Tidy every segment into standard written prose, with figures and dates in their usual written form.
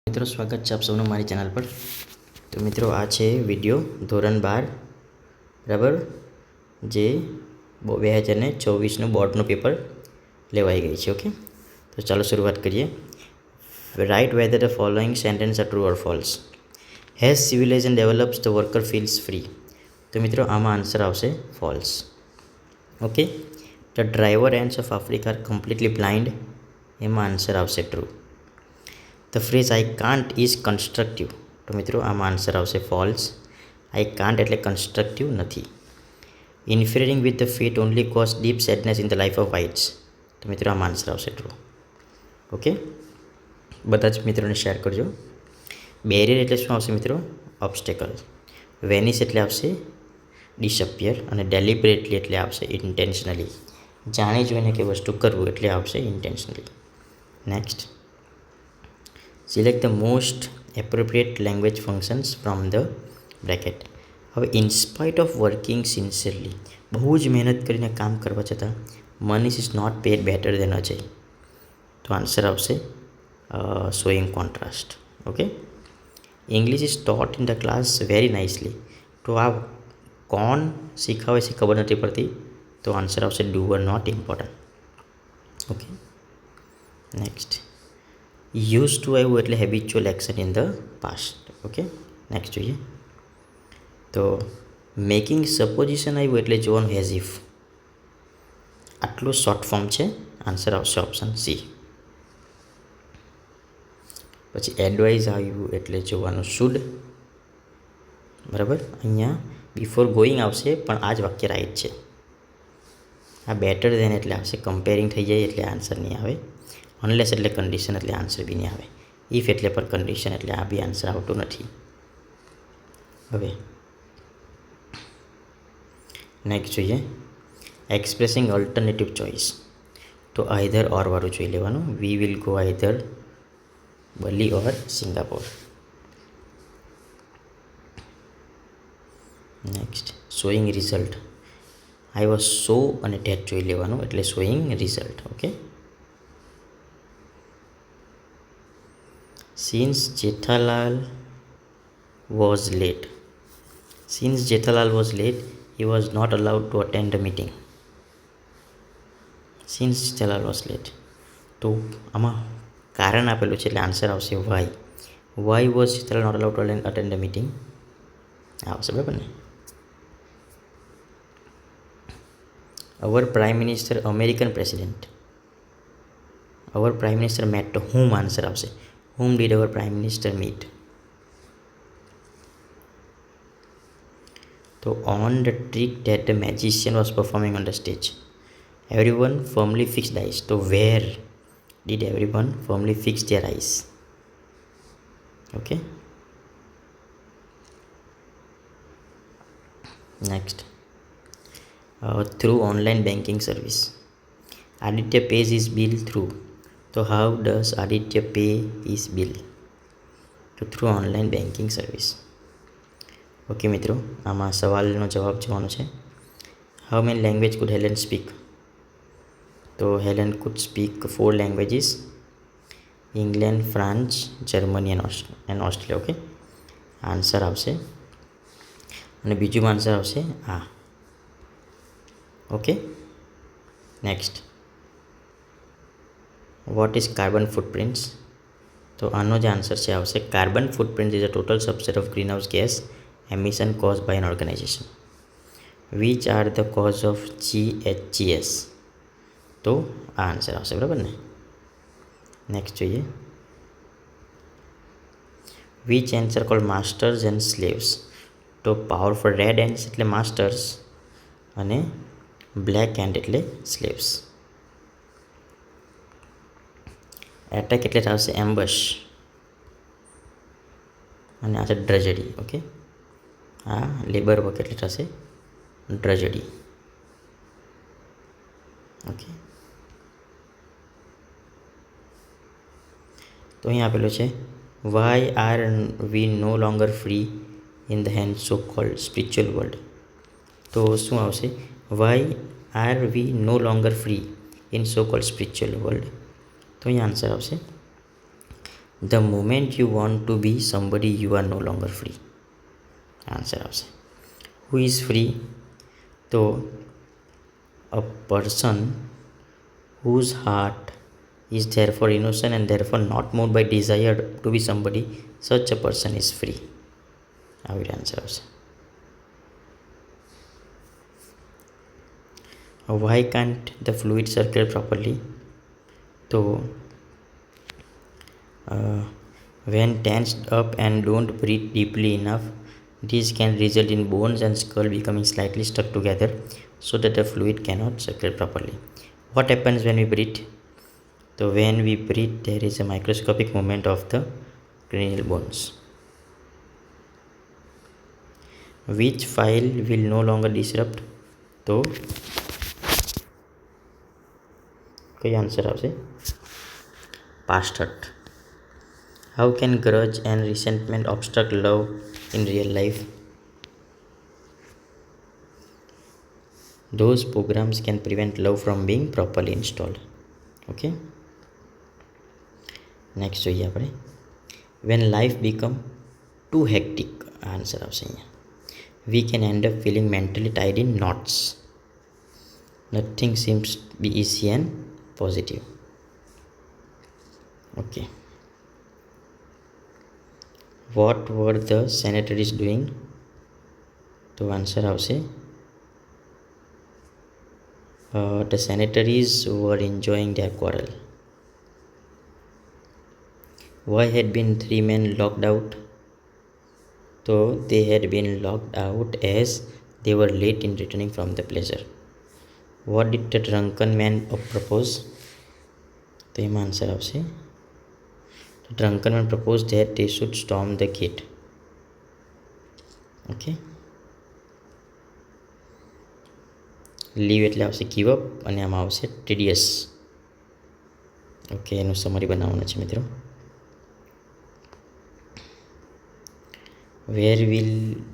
મિત્રો સ્વાગત છે આપ સૌનું મારી ચેનલ પર. તો મિત્રો આ છે વિડીયો ધોરણ 12 બરાબર, જે 2024નું બોર્ડનું પેપર લેવાઈ ગઈ છે. ઓકે, તો ચાલો શરૂઆત કરીએ. Write whether the following sentence are true or false. Has civilization develops the worker feels free. તો મિત્રો આમાં આન્સર આવશે false. Okay, the driver ends of Africa are completely blind. એમાં આન્સર આવશે true. The phrase I can't is constructive. તો મિત્રો આમાં answer આવશે ફોલ્સ. આઈ કાન્ટ એટલે કન્સ્ટ્રક્ટિવ નથી. Inferring with the fate only cause deep sadness in the life of whites. તો મિત્રો આમાં આન્સર આવશે ટ્રુ. ઓકે, બધા જ મિત્રોને શેર કરજો. બેરિયર એટલે શું આવશે મિત્રો? ઓબ્સ્ટેકલ. વેનિશ એટલે આવશે ડિસઅપિયર, અને ડેલિબરેટલી એટલે આવશે ઇન્ટેન્શનલી. જાણી જોઈને કે વસ્તુ કરવું એટલે આવશે intentionally. Next, select the most appropriate language functions from the bracket. હવે ઇન્સ્પાઇટ ઓફ વર્કિંગ સિન્સિયરલી, બહુ જ મહેનત કરીને કામ કરવા છતાં Manish is not paid better than Ajay. તો આન્સર આવશે showing contrast. Okay, English is taught in the class very nicely. તો આ કોણ શીખવાવે છે ખબર નથી પડતી, તો આન્સર આવશે ડુઅર not important. Okay, next, use to આવ્યું એટલે habitual action in the past. Okay, next જોઈએ. તો મેકિંગ સપોઝિશન આવ્યું એટલે જોવાનું હેઝ ઇફ. આટલું શોર્ટ ફોર્મ છે, આન્સર આવશે ઓપ્શન સી. પછી એડવાઇઝ આવ્યું એટલે જોવાનું શુડ. બરાબર, અહીંયા બિફોર ગોઈંગ આવશે, પણ આ જ વાક્ય રાઈટ છે. આ બેટર દેન એટલે આવશે કમ્પેરિંગ થઈ જાય એટલે આન્સર નહીં આવે. અનલેસ એટલે કન્ડિશન એટલે આન્સર બી નહીં આવે. ઇફ એટલે પર કન્ડિશન એટલે આ બી આન્સર આવતું નથી. હવે નેક્સ્ટ જોઈએ, એક્સપ્રેસિંગ ઓલ્ટરનેટિવ ચોઇસ. તો આઈધર ઓર વાળું જોઈ લેવાનું. We will go either Bali or Singapore. Next, showing result. I was so અને ડેટ જોઈ લેવાનું એટલે showing result. Okay, since Jethalal was late. Since Jethalal was late, he was not allowed to attend the meeting. Since Jethalal was late. તો આમાં કારણ આપેલું છે એટલે આન્સર આવશે why. Why was Jethalal not allowed to attend the meeting આવશે. બરાબર ને? Our prime minister American president. Our prime minister met. તો હુમ આન્સર આવશે. Whom did our prime minister meet. તો on the trick that the magician was performing on the stage, everyone firmly fixed eyes. તો where did everyone firmly fix their eyes. Okay, next, through online banking service. Aditya pays his bill through. તો how does Aditya pay his bill? તો through online banking service. Okay મિત્રો, આમાં સવાલનો જવાબ જોવાનો છે. How many language could Helen speak? તો Helen could speak 4 languages: England, France, Germany and Australia. Okay, answer આવશે, અને બીજું આન્સર આવશે આ. Okay, next, what is carbon footprints? તો આનો જે આન્સર છે આવશે carbon footprint is a total subset of green house gas emission cause by an organization. Which are the cause of GHGs? તો આ આન્સર આવશે. બરાબર ને? નેક્સ્ટ જોઈએ, which ends are called masters and slaves? તો powerful red ends એટલે masters, અને black end એટલે સ્લેવ્સ. એટેક એટલે આવશે એમ્બશ, અને આ છે ડ્રેજડી. ઓકે, આ લેબર વર્ક એટલે થશે ડ્રેજડી. ઓકે, તો અહીં આપેલું છે why are we no longer free in the hand so called spiritual world. તો શું આવશે? Why are we no longer free in so called spiritual world. તો અહીં આન્સર આવશે The moment you want to be somebody, you are no longer free. Answer આવશે. Who is free? તો a person whose heart is therefore innocent and therefore not moved by desire to be somebody, such a person is free. આવી answer આવશે. Why can't the fluid circulate properly? તો when tensed up and don't breathe deeply enough, this can result in bones and skull becoming slightly stuck together so that the fluid cannot circulate properly. What happens when we breathe? So when we breathe, there is a microscopic movement of the cranial bones. Which file will no longer disrupt? તો કઈ answer આવશે? Past hurt. How can grudge and resentment obstruct love in real life? Those programs can prevent love from being properly installed. Okay. Next જોઈએ આપણે. When life become too hectic, answer આવશે અહીંયા. We can end up feeling mentally tied in knots. Nothing seems to be easy and positive. Okay. What were the sanitaries doing? તો answer આવશે the sanitaries were enjoying their quarrel. Why had been 3 men locked out? So they had been locked out as they were late in returning from the pleasure. What did the drunken man propose? તો એમાં answer આવશે the drunken man proposed that they should storm the gate. Okay. Leave એટલે આવશે give up અને આમાં આવશે ટીડિયસ. Okay, એનું summary બનાવવાનું છે મિત્રો. Where will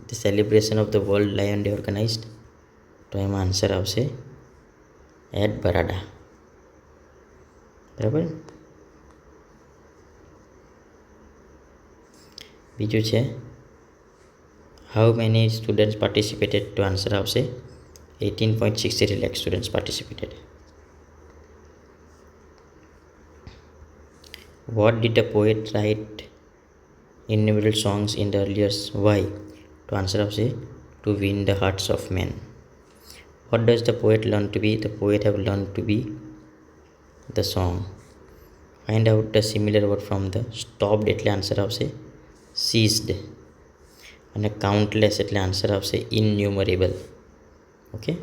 the celebration of the world lion day organised? તો એમાં આન્સર આવશે એટ બરાડા. બરાબર. બીજું છે હાઉ મેની સ્ટુડન્ટ્સ પાર્ટિસિપેટેડ? તો આન્સર આવશે 18.63 lakh students participated. What did the poet write innumerable songs in the early years? Why? To answer આવશે to win the hearts of men. What does the poet learn to be? The poet have learned to be the song. Find out the similar word from the stopped એટલે answer આવશે seized અને countless એટલે answer આવશે innumerable. Okay.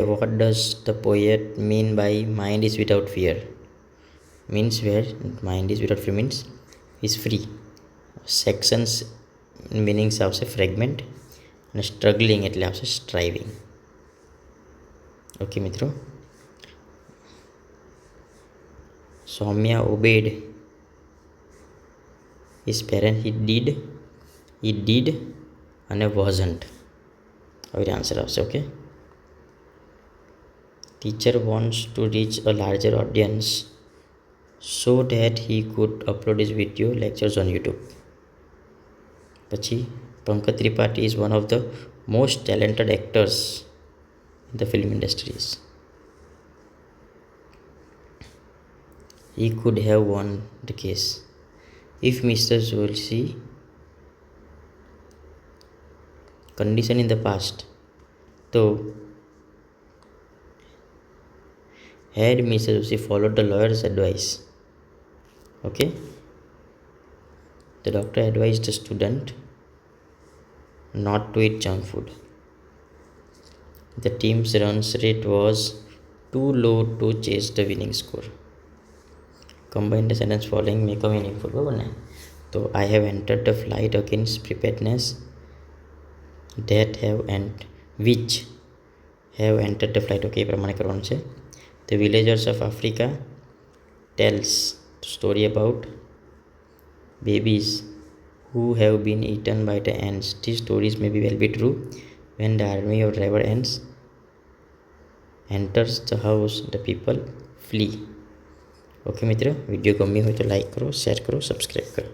What does the poet mean by mind is without fear? Means where mind is without fear means is free. Sections meanings આવશે fragment અને struggling એટલે આવશે striving. Okay મિત્રો. Saumya obeyed his parent. he did અને wasn't. હવે answer આવશે. Okay. Teacher wants to reach a larger audience so that he could upload his video lectures on YouTube. પછી Pankaj Tripathi is one of the most talented actors in the film industries. He could have won the case if Mr. Joshi condition in the past. So had Mr. Joshi followed the lawyer's advice, okay, the doctor advised the student not to eat junk food. The team's runs rate was too low to chase the winning score. Combine the sentence following, make a meaningful. બરાબર ને? તો I have entered the flight against preparedness that have and which have entered the flight. Okay, એ પ્રમાણે કરવાનું છે. The villagers of Africa tells story about babies who have been eaten by the ants. These stories may be well be true when the army of driver ants enters the house the people flea. Okay મિત્રો, video ગમ્યો હોય તો like કરો, share કરો, subscribe કરો.